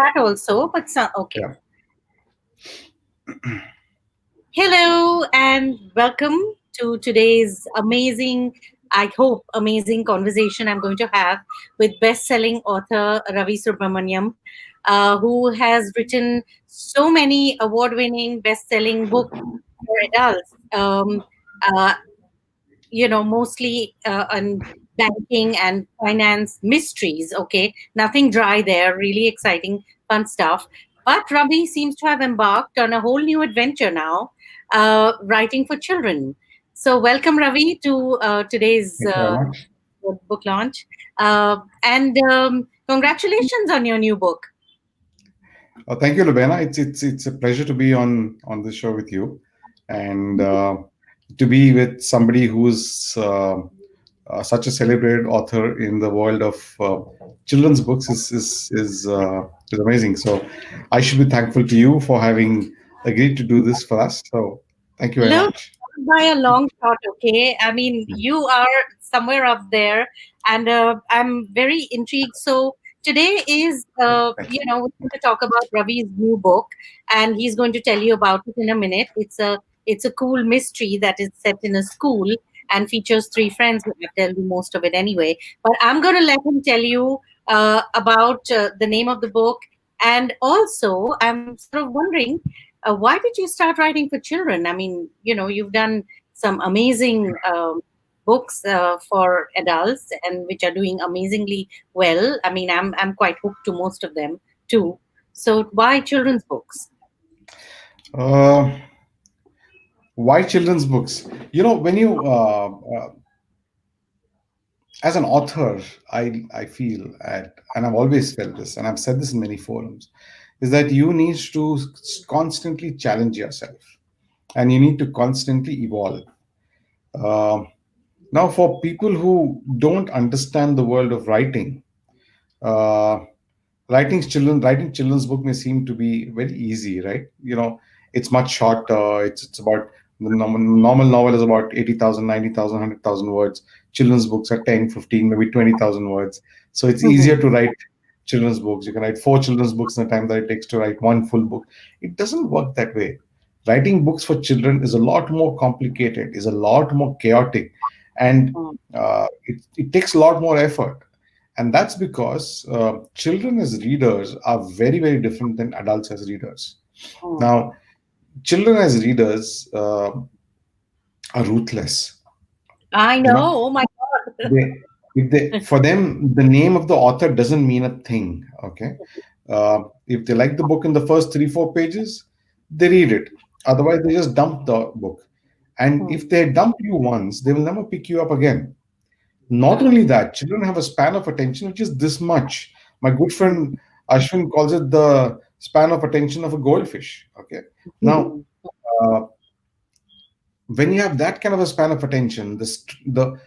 chat also, but some, okay. Yeah. Hello and welcome to today's amazing, I hope, amazing conversation I'm going to have with best-selling author Ravi Subramaniam, who has written so many award-winning best-selling books for adults. Uh, mostly on banking and finance mysteries. Okay, nothing dry there, really exciting, fun stuff. But Ravi seems to have embarked on a whole new adventure now, writing for children. So, welcome, Ravi, to today's Thank you very much. book launch. And congratulations on your new book. Thank you, Lubena. It's a pleasure to be on this show with you, and to be with somebody who's such a celebrated author in the world of children's books is amazing. So, I should be thankful to you for having agreed to do this for us. So, thank you very Look, much. not by a long shot, okay? I mean, you are somewhere up there, and I'm very intrigued. So today is, Thank you. we're going to talk about Ravi's new book, and he's going to tell you about it in a minute. It's a cool mystery that is set in a school and features three friends. But I'll tell you most of it anyway. But I'm going to let him tell you about the name of the book, and also I'm sort of wondering why did you start writing for children? I mean, you've done some amazing books for adults and which are doing amazingly well. I mean, I'm quite hooked to most of them too. So why children's books? Uh, why children's books? When you as an author, I feel and I've always felt this, and I've said this in many forums, is that you need to constantly challenge yourself, and you need to constantly evolve. Uh, Now, for people who don't understand the world of writing, uh, writing children's book may seem to be very easy, right? It's much shorter. It's about the normal novel is about 80,000, 90,000, 100,000 words. Children's books are 10, 15, maybe 20,000 words. So it's easier to write children's books. You can write four children's books in the time that it takes to write one full book. It doesn't work that way. Writing books for children is a lot more complicated, is a lot more chaotic, and it takes a lot more effort. And that's because children as readers are very, very different than adults as readers. Now, children as readers are ruthless. I You know. know, Oh my God. they, for them, the name of the author doesn't mean a thing. Okay, if they like the book in the first 3, 4 pages, they read it. Otherwise, they just dump the book. And if they dump you once, they will never pick you up again. Not only that, children have a span of attention which is this much. My good friend Ashwin calls it the span of attention of a goldfish. Okay. Now, uh, when you have that kind of a span of attention, the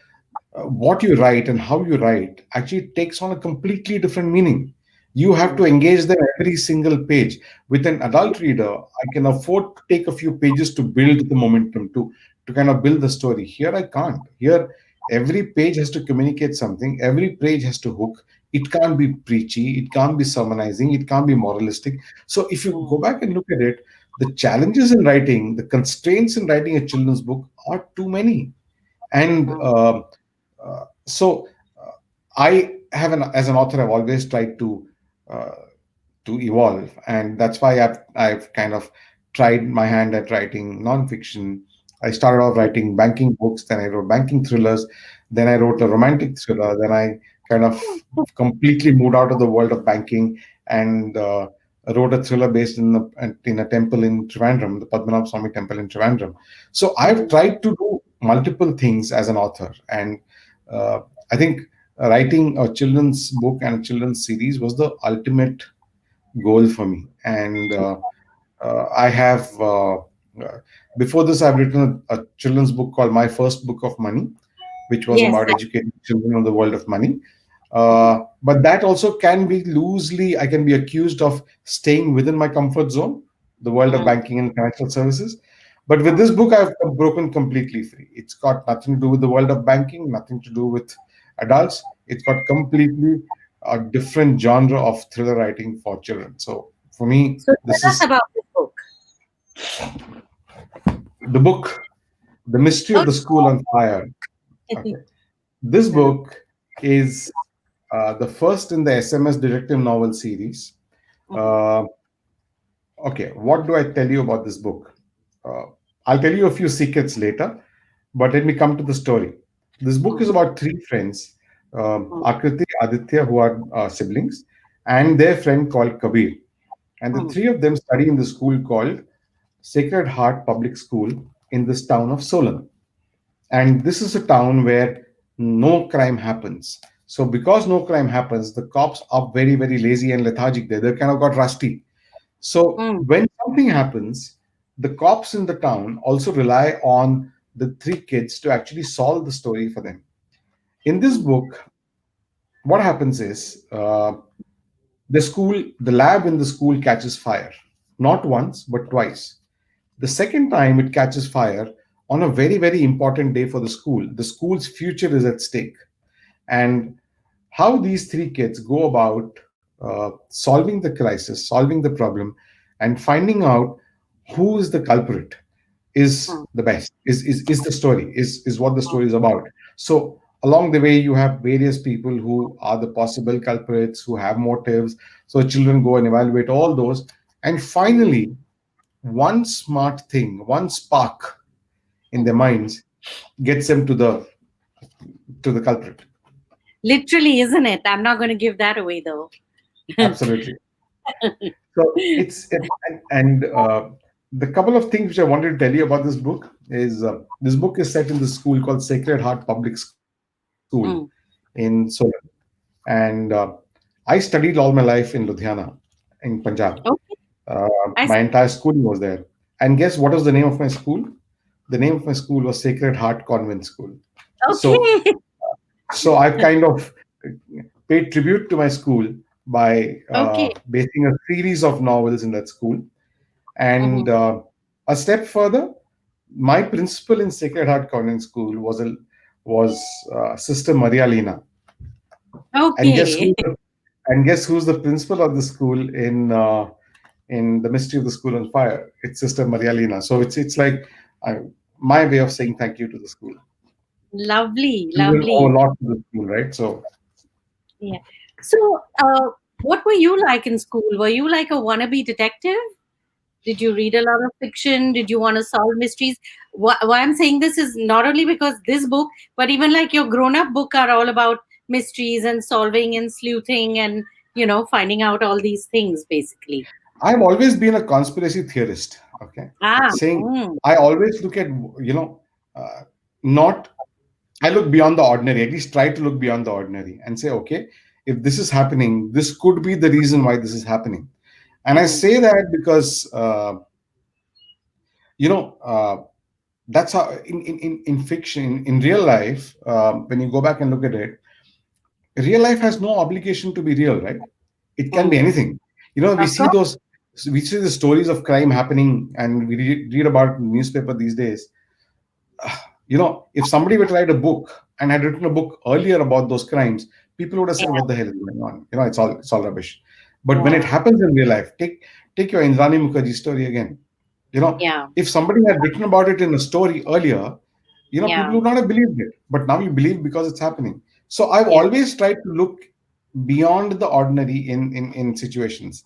what you write and how you write actually takes on a completely different meaning. You have to engage them every single page. With an adult reader, I can afford to take a few pages to build the momentum, to kind of build the story. Here I can't. Here every page has to communicate something, every page has to hook. It can't be preachy, it can't be sermonizing, it can't be moralistic. So if you go back and look at it, the challenges in writing, the constraints in writing a children's book are too many. And so I have as an author, I've always tried uh, to evolve, and that's why I've kind of tried my hand at writing nonfiction. I started off writing banking books, then I wrote banking thrillers, then I wrote a romantic thriller, then I kind of completely moved out of the world of banking and wrote a thriller based in a temple in Trivandrum, the Padmanabh Swami temple in Trivandrum. So I've tried to do multiple things as an author, and uh, I think writing a children's book and a children's series was the ultimate goal for me. And I have before this, I've written a children's book called My First Book of Money, which was Yes. about educating children on the world of money. But that also can be loosely, I can be accused of staying within my comfort zone, the world of banking and financial services. But with this book, I've broken completely free. It's got nothing to do with the world of banking, nothing to do with adults. It's got completely a different genre of thriller writing for children. So for me, So this tell us is about this book. the book, The Mystery of the School on Fire. Okay. This Uh, book is the first in the SMS detective novel series. mhm, Uh, okay, what do I tell you about this book? Uh, I'll tell you a few secrets later, but let me come to the story. This book is mhm, about three friends, mhm, Akriti, Aditya, who are siblings, and their friend called Kabir. And the mhm, three of them study in the school called Sacred Heart Public School in this town of Solan. And this is a town where no crime happens. So because no crime happens, the cops are very, very lazy and lethargic there. They kind of got rusty. So mhm, when something happens, the cops in the town also rely on the three kids to actually solve the story for them. In this mhm, book, what happens is the lab in the school catches fire, not once but twice. The second time it catches fire on a very, very important day for the school. The school's future is at stake. And how these three kids go about solving the crisis, solving the problem, and finding out who is the culprit is mhm, the best, is the story, is what the story is about. So along the way, you have various people who are the possible culprits, who have motives. So children go and evaluate all those. And mhm, finally, one smart thing, one spark in their mhm. minds gets them to the culprit. Literally, isn't it? I'm not going to give that away though. Absolutely. So and the couple of things which I wanted to tell you about this book is set in the school called Sacred Heart Public School Mm. in Solan, and I studied all my life in Ludhiana in Punjab. Okay. I My entire schooling was there, and guess what was the name of my school? The name of my school was Sacred Heart Convent School. So okay. I've kind of paid tribute to my school by Okay. basing a series of novels in that school. And Mhm. a step further, my principal in Sacred Heart Convent School was Sister Maria Lina. And guess Okay. who? And guess who's the principal of the school in the Mystery of the School on Fire? It's Sister Maria Lina. So it's like uh, my way of saying thank you to the school. Lovely, Children owe a lovely. lot to the school, right? So Yeah. So, what were you like in school? Were you like a wannabe detective? Did you read a lot of fiction? Did you want to solve mysteries? Why I'm saying this is not only because this book, but even like your grown-up book are all about mysteries and solving and sleuthing and finding out all these things basically. I've always been a conspiracy theorist. Okay, Ah, saying mm, I always look at you know uh, not I look beyond the ordinary. At least try to look beyond the ordinary and say, okay, if this is happening, this could be the reason why this is happening. And I mhm, say that because you know that's how in fiction, in real life, when you go back and look at it, real life has no obligation to be real, right? It can be mm. anything. We Of see course. the stories of crime happening, and we read about newspaper these days. If somebody were to write a book and had written a book earlier about those crimes, people would have Yeah, said, "What the hell is going on?" It's all rubbish. But when it yeah, happens in real life, take your Indrani Mukherjee story again. You know, yeah, if somebody had written about it in a story earlier, people yeah, would not have believed it. But now you believe because it's happening. So I've yeah. always tried to look beyond the ordinary in situations.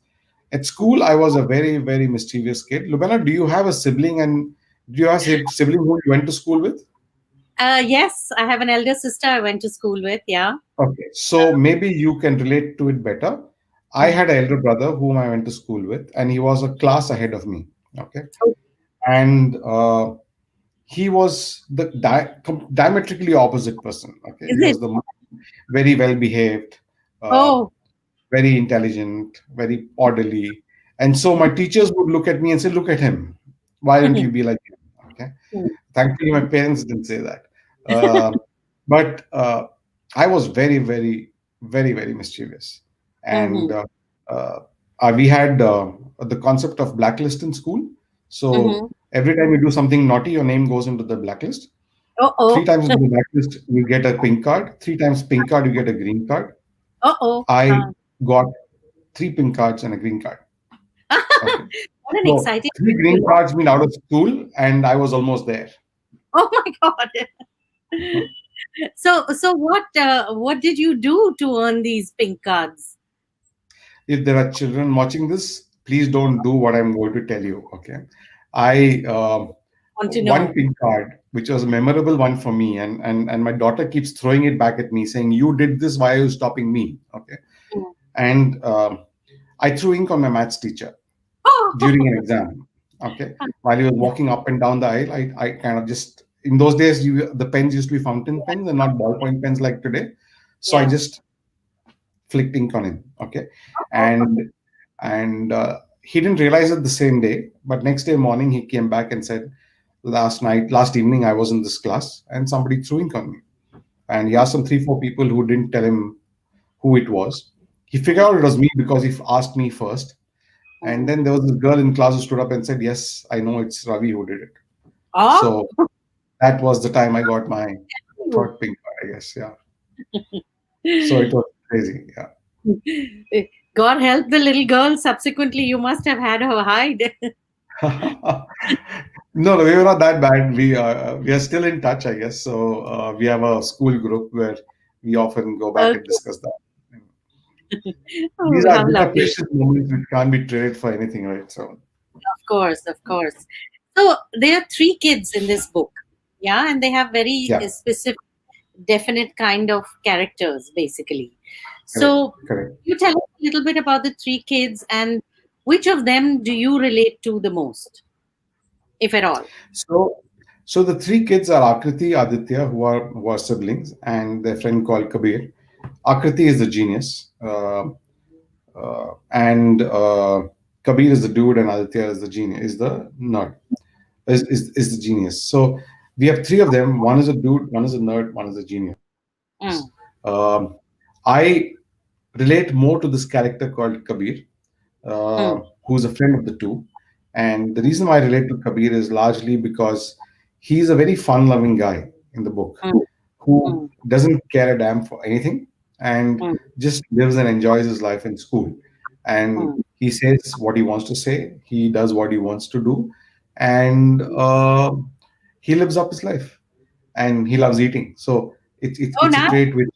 At school, I was a very, very mischievous kid. Lubena, do you have a sibling, and do you have a sibling who you went to school with? Yes, I have an elder sister I went to school with. Yeah. Okay, so maybe you can relate to it better. I Mm. had an elder brother whom I went to school with, and he was a class ahead of me. Okay, Oh, and he was the diametrically opposite person. Okay, is he it? was the very well behaved, uh, Oh. very intelligent, very orderly, and so my teachers would look at me and say, "Look at him. Why don't you be like him?" Okay. Thankfully, my parents didn't say that. But I was very, very, very, very mischievous. And Mhm, uh, we had the concept of blacklist in school. So mhm. every time you do something naughty, your name goes into the blacklist. Three Oh, times into the blacklist, you get a pink card. Three times pink card, you get a green card. Uh-oh. I got three pink cards and a green card. Okay. What an So exciting three to green learn. cards mean out of school, and I was almost there. Oh my God. So what did you do to earn these pink cards? If there are children watching this, please don't do what I'm going to tell you. Okay. I Want to one know. pink card, which was a memorable one for me, and my daughter keeps throwing it back at me, saying, "You did this. Why are you stopping me?" Okay. Mm. And I threw ink on my maths teacher during an Oh, exam. Okay. While he was walking up and down the aisle, I kind of just, in those days, the pens used to be fountain pens and not ballpoint pens like today. So I yeah. just flicked ink on him. Okay. Oh, And he didn't realize it the same day, but next day morning he came back and said, last evening I was in this class and somebody threw ink on me. And he asked some 3 4 people who didn't tell him who it was. He figured mm, out it was me because he asked me first. And mm. then there was this girl in class who stood up and said, "Yes, I know it's Ravi who did it." Oh, So that was the time I got my third pink card, I guess. Yeah. So it was crazy. Yeah. God help the little girl. Subsequently, you must have had her hide. No, no, we were not that bad. We are still in touch, I guess. So we have a school group where we often go back and Okay. discuss that. Oh, how These are lovely. precious moments which can't be traded for anything, right? So Of course, of course. So there are three kids in this book. Yeah, and they have very yeah, specific, definite kind of characters, basically. correct, So correct. you tell us a little bit about the three kids and which of them do you relate to the most, if at all? So so the three kids are Akriti, Aditya, who are siblings, and their friend called Kabir. Akriti is the genius, and Kabir is the dude, and Aditya is the genius, is the nerd, is the genius. So we have three of them. One is a dude, one is a nerd, one is a genius. Mm, I relate more to this character called Kabir, mm, who's a friend of the two. And the reason why I relate to Kabir is largely because he's a very fun-loving guy in the book mm, who mm, doesn't care a damn for anything and mm, just lives and enjoys his life in school. And mm, he says what he wants to say, he does what he wants to do, and mm. he lives up his life and he loves eating. So Oh, it's a now trait which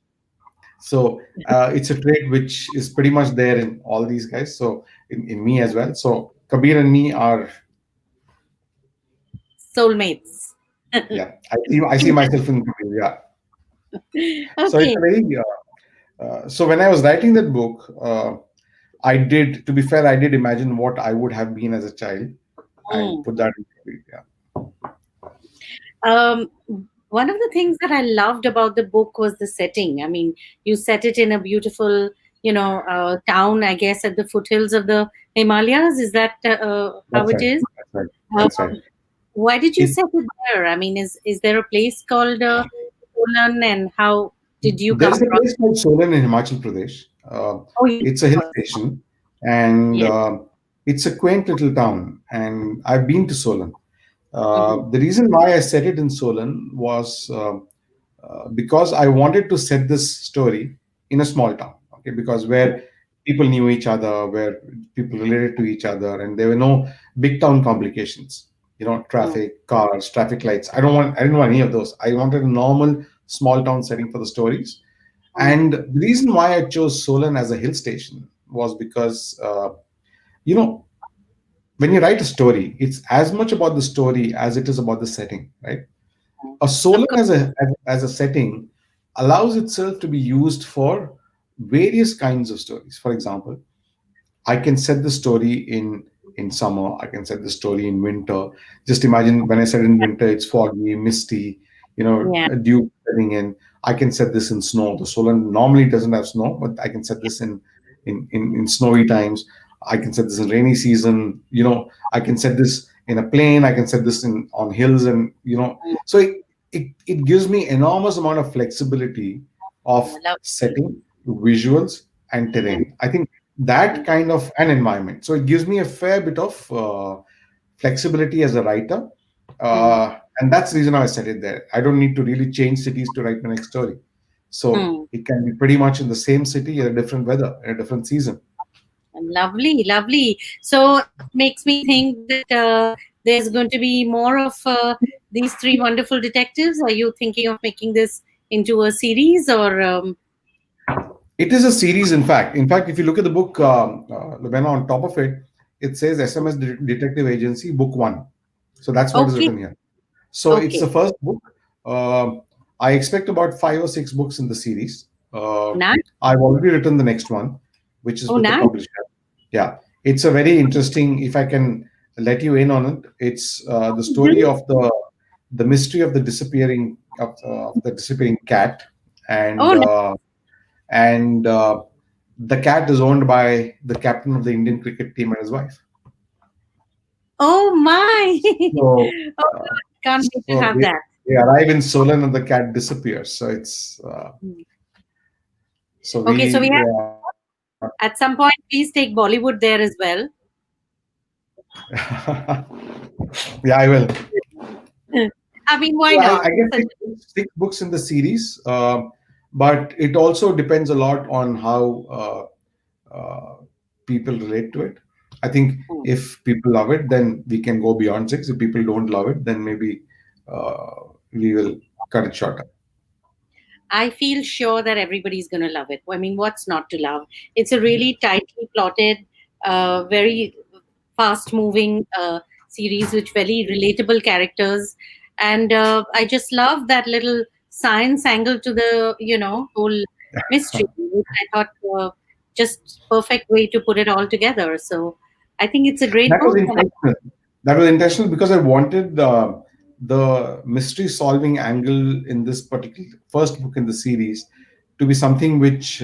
it's a trait which is pretty much there in all these guys. So in me as well. So Kabir and me are, soulmates. yeah. I see myself in Kabir. Yeah. So it's a Okay. very so when I was writing that book, I did. To be fair, I did imagine what I would have been as a child and Mm. put that in Kabir. Yeah. Um, One of the things that I loved about the book was the setting. I mean, you set it in a beautiful, town, I guess, at the foothills of the Himalayas. Is that how That's it right. is? That's right. Um, That's right. why did you It set it there? I mean, is there a place called Solan, and how did you There come is a across? place called Solan in Himachal Pradesh. Oh, yes, It's a of hill course. station, and Yes. it's a quaint little town. And I've been to Solan. Mm-hmm. The reason why I set it in Solan was because I wanted to set this story in a small town, okay? Because where people knew each other, where people related to each other, and there were no big town complications. Mm-hmm. Traffic, cars, traffic lights. I didn't want any of those. I wanted a normal small town setting for the stories. And the reason why I chose Solan as a hill station was because, you know, when you write a story, it's as much about the story as it is about the setting, right? A Of Solon course. as a setting allows itself to be used for various kinds of stories. For example, I can set the story in summer. I can set the story in winter. Just imagine when I said in winter, it's foggy, misty, Yeah. dew setting in. I can set this in snow. The Solon normally doesn't have snow, but I can set this in snowy times. I can set this in rainy season. I can set this in a plain. I can set this in on hills, and Mm, so it gives me enormous amount of flexibility of I love. setting, visuals, and Mm, terrain. I think that mm, kind of an environment. So it gives me a fair bit of flexibility as a writer, mm, and that's the reason I set it there. I don't need to really change cities to write my next story. So Hmm. it can be pretty much in the same city in a different weather, in a different season. Lovely, lovely. So it makes me think that there's going to be more of these three wonderful detectives. Are you thinking of making this into a series or? It is a series, in fact. In fact, if you look at the book, Lubena, on top of it, it says SMS Detective Agency, Book One. So that's what is Okay, written here. So it's okay. the first book. I expect about 5 or 6 books in the series. Nice. I've already written the next one, which is Oh, with the nice. publisher. Yeah, it's a very interesting. If I can let you in on it, it's the story Mhm. of the mystery of the disappearing of the disappearing cat, and Oh, uh, and the cat is owned by the captain of the Indian cricket team and his wife. oh my! So, Oh uh, God, can't wait to so have that. they arrive in Solan and the cat disappears. So it's Hmm. so Okay, so we we have at some point. Please take Bollywood there as well. yeah, I will. I mean, why So not? I It's guess such. 6 books in the series, but it also depends a lot on how people relate to it. I think Hmm. if people love it, then we can go beyond 6. If people don't love it, then maybe we will cut it shorter. I feel sure that everybody's going to love it. I mean, what's not to love? It's a really tightly plotted, very fast moving series with very relatable characters. And I just love that little science angle to the, whole mystery, which I thought just perfect way to put it all together. So I think it's a great That was book. And intentional. That was intentional because I wanted the mystery solving angle in this particular first book in the series to be something which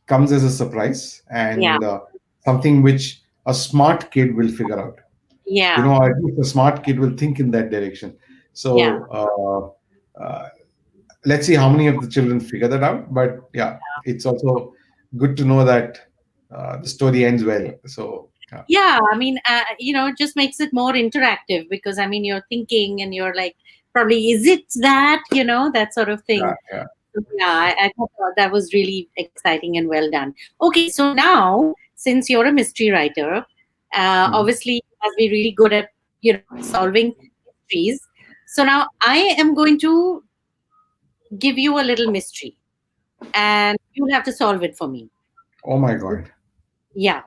comes as a surprise yeah, and something which a smart kid will figure out. You yeah, know, at least a smart kid will think in that direction. yeah. So let's see how many of the children figure that out. But yeah, it's also good to know that the story ends well. So Yeah, I mean, it just makes it more interactive because I mean, you're thinking and you're like, probably, is it that, that sort of yeah, thing. yeah. So, yeah, I thought that was really exciting and well done. Okay, so now, since you're a mystery writer, Mhm. obviously, you must be really good at, solving mysteries. So now I am going to give you a little mystery and you'll have to solve it for me. Oh my God. Yeah.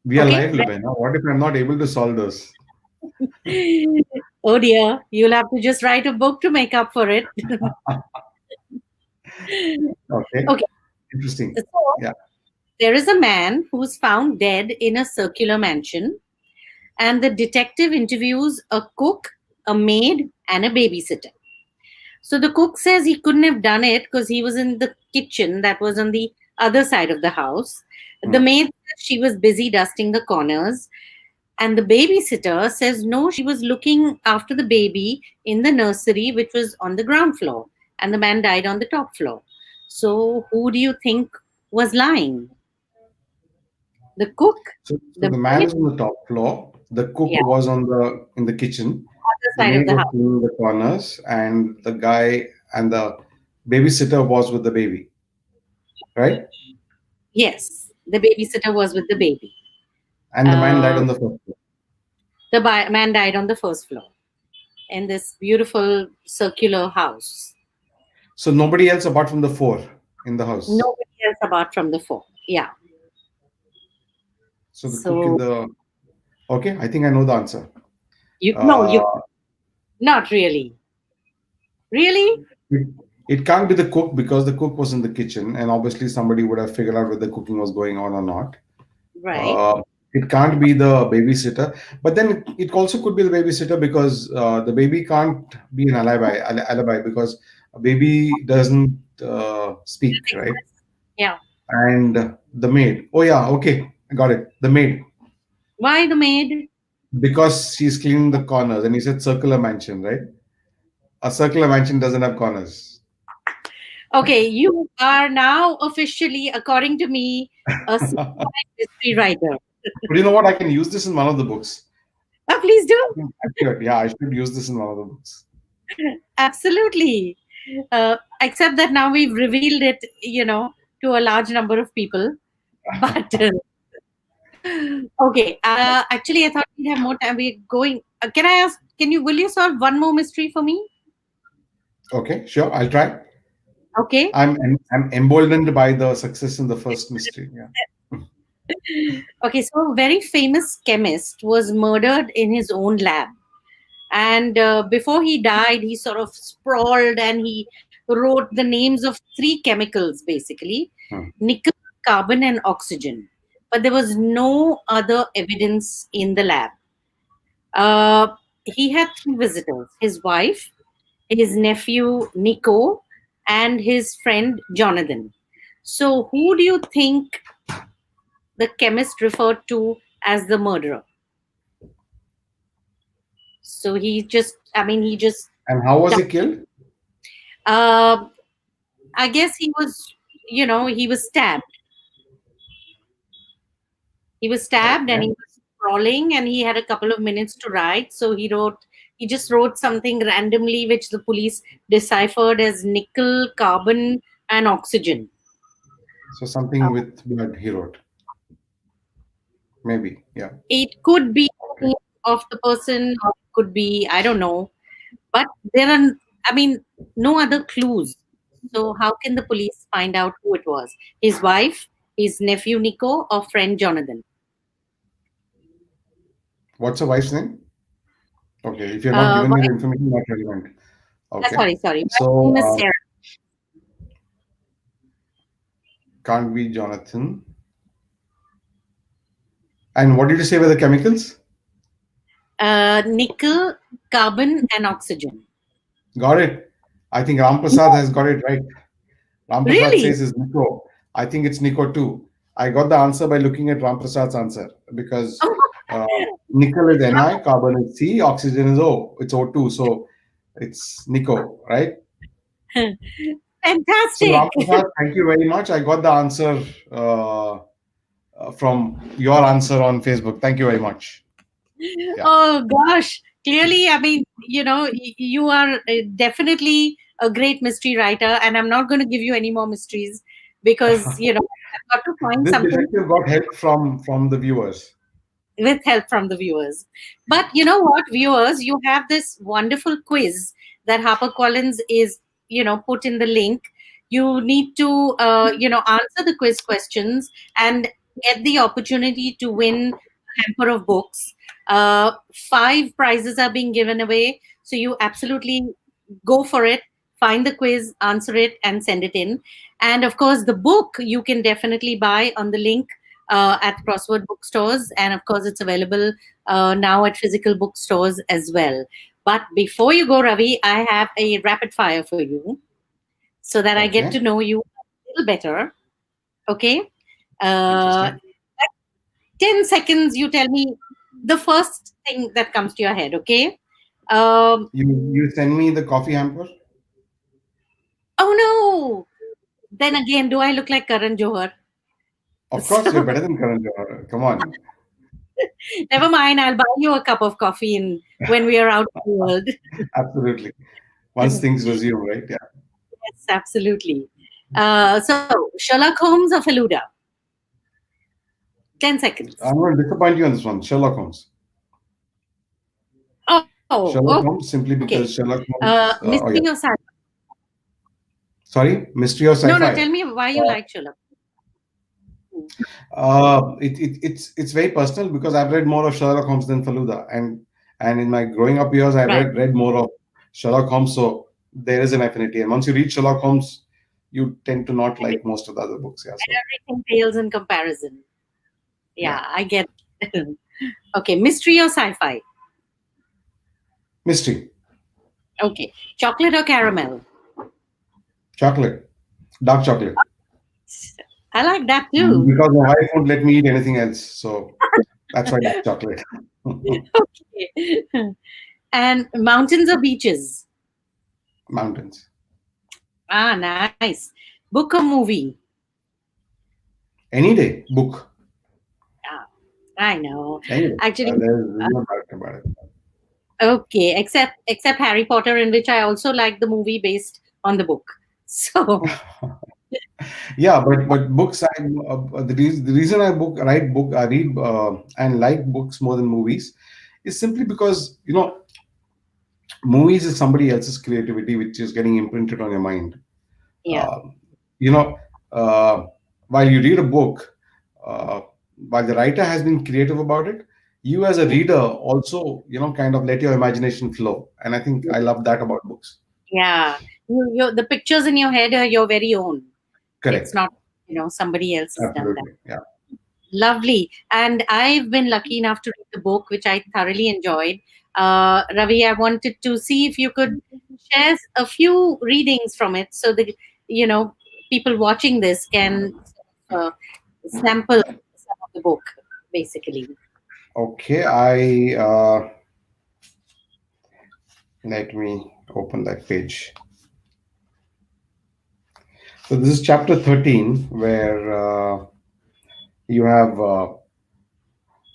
We are Okay. live, Lubena. What if I'm not able to solve those? Oh dear, you'll have to just write a book to make up for it. Okay. Okay, Interesting. so Yeah. there is a man who's found dead in a circular mansion, and the detective interviews a cook, a maid, and a babysitter. So the cook says he couldn't have done it because he was in the kitchen that was on the other side of the house. The Hmm. maid says she was busy dusting the corners. And the babysitter says no, she was looking after the baby in the nursery, which was on the ground floor, and the man died on the top floor. So, who do you think was lying? The cook, So the the man maid, is on the top floor. The cook yeah, was on the in the kitchen. other The side of maid the was house. cleaning the corners, and the guy and the babysitter was with the baby. Right? Yes, the babysitter was with the baby. And the man died Uh, on the first floor. man died on the first floor in this beautiful circular house. So nobody else apart from the four in the house. Nobody else apart from the four. Yeah. So the cook in So the okay. I think I know the answer. you no, Uh, you not really. Really? it, it can't be the cook because the cook was in the kitchen, and obviously somebody would have figured out whether cooking was going on or not. Right. Uh, it can't be the babysitter, but then it also could be the babysitter because the baby can't be an alibi because a baby doesn't speak, right? Yeah. And the maid. Oh yeah, okay, I got it. The maid Why the maid? because she's cleaning the corners, and you said circular mansion, right? A circular mansion doesn't have corners. Okay, you are now officially, according to me, a certified mystery writer. But you know what? I can use this in one of the books. Please do. I should, yeah, I should use this in one of the books. Absolutely. Except that now we've revealed it, to a large number of people. But okay, actually, I thought we'd have more time. We're going. Can I ask? Will you solve one more mystery for me? Okay, sure, I'll try. Okay. I'm emboldened by the success in the first mystery. Yeah. Okay, so a very famous chemist was murdered in his own lab. And before he died, he sort of sprawled and he wrote the names of three chemicals basically: Hmm. nickel, carbon, and oxygen. But there was no other evidence in the lab. He had three visitors: his wife, his nephew Nico, and his friend Jonathan. So, who do you think the chemist referred to as the murderer? So he just And how was died. he killed? Uh, I guess he was stabbed. He was stabbed and Okay. he was crawling and he had a couple of minutes to write. So he just wrote something randomly, which the police deciphered as nickel, carbon, and oxygen. So something with blood he wrote. Maybe. Yeah. It could be the Okay. name of the person, or it could be, I don't know. But there are, I mean, no other clues. So how can the police find out who it was? His wife, his nephew Nico, or friend Jonathan? What's the wife's name? Okay. If you're not given me the Wife, information, not relevant. Okay. sorry. Wife's So name is Sarah. can't be Jonathan. And what did you say were the chemicals? Nickel, carbon, and oxygen. Got it. I think Ram Prasad No, has got it right. Ram Prasad really? says is Nico. I think it's Nico too. I got the answer by looking at Ram Prasad's answer because uh, nickel is Ni, carbon is C, oxygen is O. It's O2, so it's Nico, right? So Fantastic. Ram Prasad, thank you very much. I got the answer from your answer on Facebook. Thank you very much. Yeah. Oh gosh, clearly, I mean, you are definitely a great mystery writer, and I'm not going to give you any more mysteries because I've got to find This something detective got help from the viewers. with help from the viewers. But you know what, viewers, you have this wonderful quiz that HarperCollins is, put in the link. You need to, answer the quiz questions and get the opportunity to win a hamper of books. Five prizes are being given away. So you absolutely go for it. Find the quiz, answer it, and send it in. And of course, the book you can definitely buy on the link at Crossword bookstores, and of course, it's available now at physical bookstores as well. But before you go, Ravi, I have a rapid fire for you so that I get to Okay. know you a little better. Okay. Uh, Interesting. 10 seconds, you tell me the first thing that comes to your head. Okay. Um, You send me the coffee hamper? oh no. Then again, do I look like Karan Johar? Of course, you're So better than Karan Johar. Come on. never mind. I'll buy you a cup of coffee when we are out in the world. Absolutely. Once things resume, right? Yeah. Yes, absolutely. So, Sherlock Holmes or Feluda? 10 seconds. I'm going to disappoint you on this one. Sherlock Holmes. Oh, Sherlock okay. Holmes, simply because Sherlock Mystery Holmes. or sci-fi? Oh, yeah. Sorry, mystery or No, no, tell sci-fi? me why you Uh, like Sherlock. it's very personal because I've read more of Sherlock Holmes than Faluda, and in my growing up years, I Right. read more of Sherlock Holmes. So there is an affinity, and once you read Sherlock Holmes, you tend to not And like most of the other books. Yeah. So everything pales in comparison. yeah, Yeah, I get it. Okay, mystery or sci-fi? mystery, Okay, chocolate or caramel? chocolate, dark chocolate. I like that too. Because my wife won't let me eat anything else, so that's why dark chocolate. Okay. And mountains or beaches? Mountains. Ah, nice. Book or movie? Any day, book. Ah, I know. Any day. Actually, There's no doubt about it. okay, except Harry Potter, in which I also like the movie based on the book. So Yeah, but books. The reason I read and like books more than movies is simply because movies is somebody else's creativity which is getting imprinted on your mind. yeah, Uh, you know, uh, while you read a book, uh, while the writer has been creative about it, you as a reader also kind of let your imagination flow, and I think I love that about books. yeah. The pictures in your head are your very own. It's Correct. not, somebody else has done that. Absolutely. Yeah. Lovely. And I've been lucky enough to read the book, which I thoroughly enjoyed. Ravi, I wanted to see if you could share a few readings from it so that, you know, people watching this can sample some of the book, basically. Okay. I let me open that page. So this is chapter 13, where you have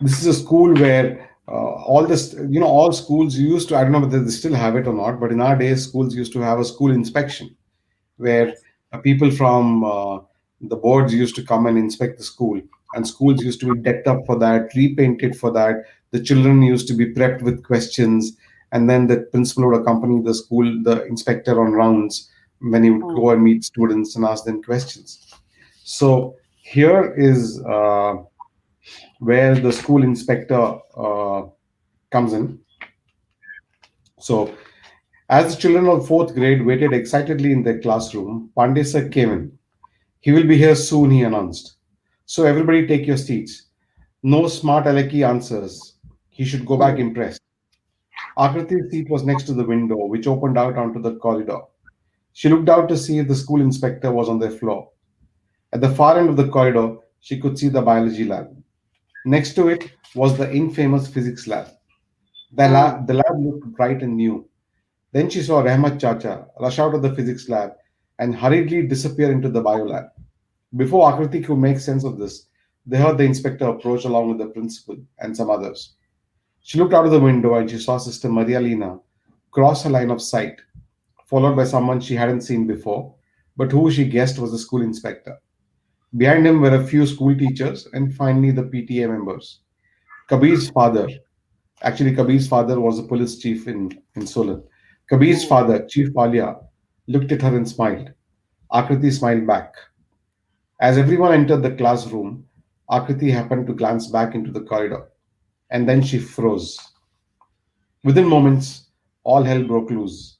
this is a school where all this, all schools used to, I don't know whether they still have it or not, but in our days, schools used to have a school inspection where Yes. people from the boards used to come and inspect the school, and schools used to be decked up for that, repainted for that. The children used to be prepped with questions, and then the principal would accompany the inspector on rounds when he would Mm, go and meet students and ask them questions. So here is where the school inspector comes in. So, as the children of fourth grade waited excitedly in their classroom, Pandey sir came in. He will be here soon, he announced. So, everybody take your seats. No smart alecky answers. He should go back mm, impressed. Akriti's seat was next to the window, which opened out onto the corridor. She looked out to see if the school inspector was on their floor. At the far end of the corridor, she could see the biology lab. Next to it was the infamous physics lab. mm, The lab looked bright and new. Then she saw Rahmat Chacha rush out of the physics lab and hurriedly disappear into the bio lab. Before Akriti could make sense of this, they heard the inspector approach along with the principal and some others. She looked out of the window and she saw Sister Maria Lena cross her line of sight, followed by someone she hadn't seen before, but who she guessed was the school inspector. Behind him were a few school teachers and finally the PTA members. Kabir's father, actually, Kabir's father was a police chief in Solan. Kabir's mm. father, Chief Walia, looked at her and smiled. Akriti smiled back. As everyone entered the classroom, Akriti happened to glance back into the corridor, and then she froze. Within moments, all hell broke loose.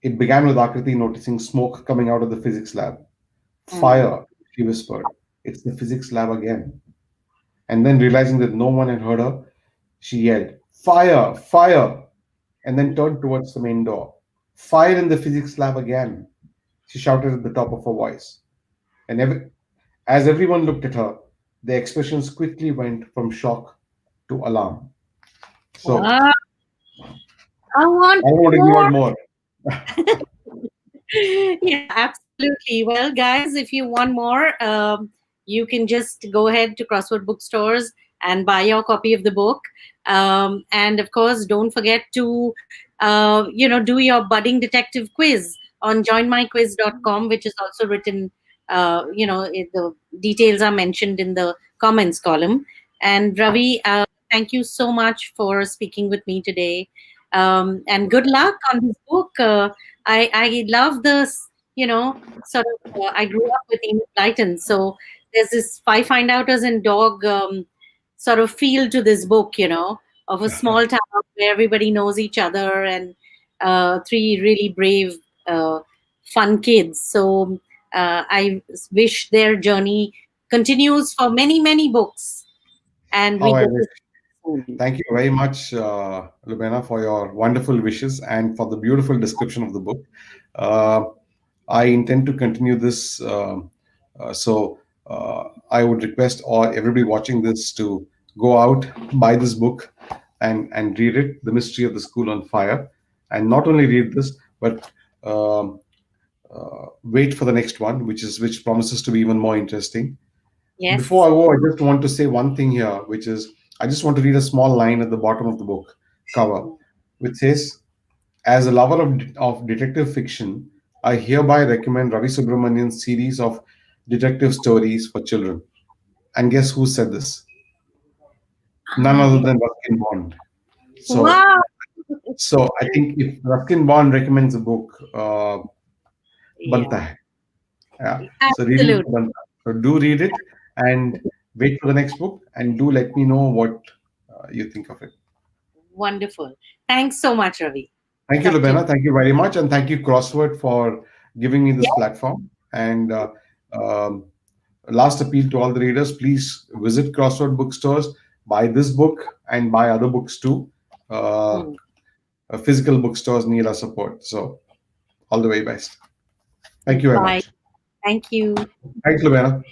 It began with Akriti noticing smoke coming out of the physics lab. Mm. Fire, she whispered. It's the physics lab again. And then realizing that no one had heard her, she yelled, Fire! Fire! And then turned towards the main door. Fire in the physics lab again, she shouted at the top of her voice. And as everyone looked at her, their expressions quickly went from shock to alarm. So Wow, I want I don't want to give more. out more. Yeah, absolutely. Well, guys, if you want more, you can just go ahead to Crossword bookstores and buy your copy of the book. And of course, don't forget to, do your budding detective quiz on joinmyquiz.com, which is also written, the details are mentioned in the comments column. And Ravi, thank you so much for speaking with me today. And good luck on this book. I love this, sort of. I grew up with Enid Blyton, so there's this five find outers and dog sort of feel to this book, of a small town where everybody knows each other and three really brave, uh, fun kids. So I wish their journey continues for many, many books, and we How I get wish. to see it soon. Thank you very much, Lubena, for your wonderful wishes and for the beautiful description of the book. Uh, I intend to continue this. I would request all everybody watching this to go out, buy this book, and read it, "The Mystery of the School on Fire," and not only read this, but um, wait for the next one, which promises to be even more interesting. Before I Yes. go, I just want to say one thing here, which is I just want to read a small line at the bottom of the book cover, which says, "As a lover of detective fiction, I hereby recommend Ravi Subramanian's series of detective stories for children. And guess who said this? None other I than Ruskin Bond. So, Wow. so I think if Ruskin Bond recommends a book, banta Yeah, hai. Yeah. So reading absolutely. ka banta. So do read it and wait for the next book and do let me know what you think of it. Wonderful. Thanks so much, Ravi. Thank you, Talk to you. Lubena. Thank you very much. And thank you, Crossword, for giving me this Yeah. platform. And um, last appeal to all the readers, please visit Crossword bookstores, buy this book, and buy other books too. Uh, Hmm. Physical bookstores need our support. So, all the very best. Thank you very Bye. much. Thank you. Thanks, Lubena.